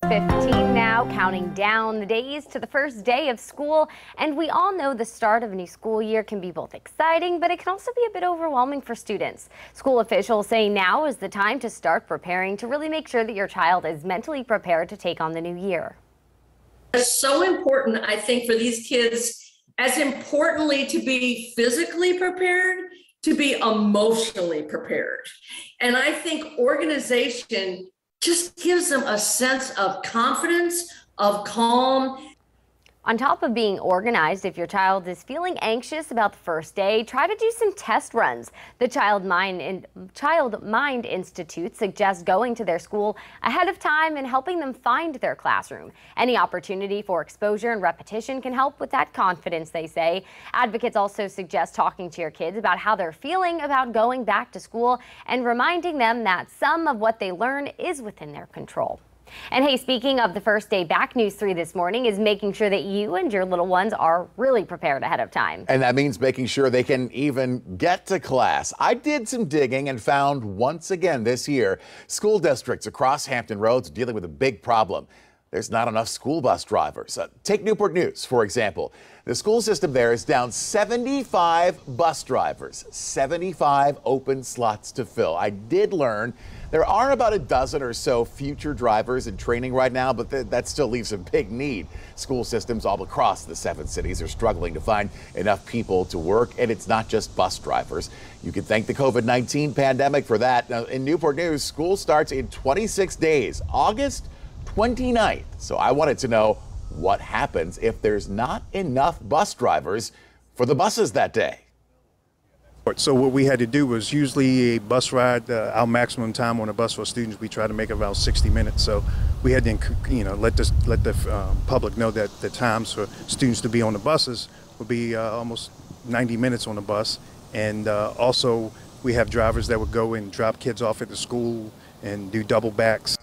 6:15 now, counting down the days to the first day of school. And we all know the start of a new school year can be both exciting, but it can also be a bit overwhelming for students. School officials say now is the time to start preparing to really make sure that your child is mentally prepared to take on the new year. It's so important, I think, for these kids, as importantly to be physically prepared, to be emotionally prepared. And I think organization just gives them a sense of confidence, of calm. On top of being organized, if your child is feeling anxious about the first day, try to do some test runs. The Child Mind Institute suggests going to their school ahead of time and helping them find their classroom. Any opportunity for exposure and repetition can help with that confidence, they say. Advocates also suggest talking to your kids about how they're feeling about going back to school and reminding them that some of what they learn is within their control. And hey, speaking of the first day back, News 3 this morning is making sure that you and your little ones are really prepared ahead of time. And that means making sure they can even get to class. I did some digging and found once again this year, school districts across Hampton Roads are dealing with a big problem. There's not enough school bus drivers. Take Newport News, for example. The school system there is down 75 bus drivers, 75 open slots to fill. I did learn there are about a dozen or so future drivers in training right now, but that still leaves a big need. School systems all across the 7 cities are struggling to find enough people to work, and it's not just bus drivers. You can thank the COVID-19 pandemic for that. Now, in Newport News, school starts in 26 days, August 29th. So I wanted to know what happens if there's not enough bus drivers for the buses that day. So what we had to do was usually a bus ride, our maximum time on a bus for students, we try to make about 60 minutes. So we had to, let the public know that the times for students to be on the buses would be almost 90 minutes on the bus. And also we have drivers that would go and drop kids off at the school and do double backs.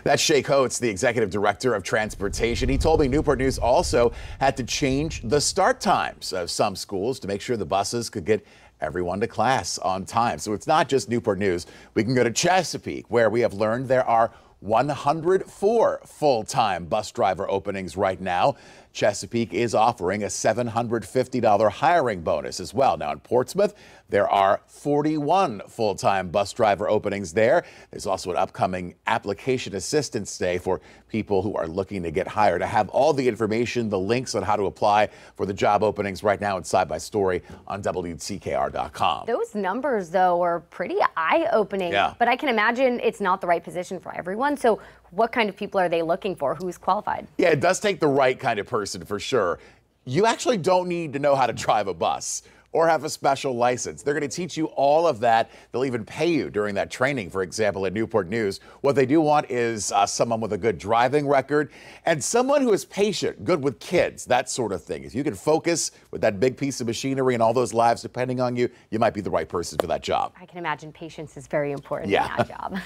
That's Shay Coates, the executive director of transportation. He told me Newport News also had to change the start times of some schools to make sure the buses could get everyone to class on time. So it's not just Newport News. We can go to Chesapeake, where we have learned there are 104 full-time bus driver openings right now. Chesapeake is offering a $750 hiring bonus as well. Now in Portsmouth, there are 41 full-time bus driver openings there. There's also an upcoming application assistance day for people who are looking to get hired. I have all the information, the links on how to apply for the job openings right now inside my story on WTKR.com. Those numbers, though, are pretty eye-opening. Yeah. But I can imagine it's not the right position for everyone. So what kind of people are they looking for? Who's qualified? Yeah, it does take the right kind of person for sure. You actually don't need to know how to drive a bus or have a special license. They're going to teach you all of that. They'll even pay you during that training, for example, at Newport News. What they do want is someone with a good driving record and someone who is patient, good with kids, that sort of thing. If you can focus with that big piece of machinery and all those lives depending on you, you might be the right person for that job. I can imagine patience is very important in that job.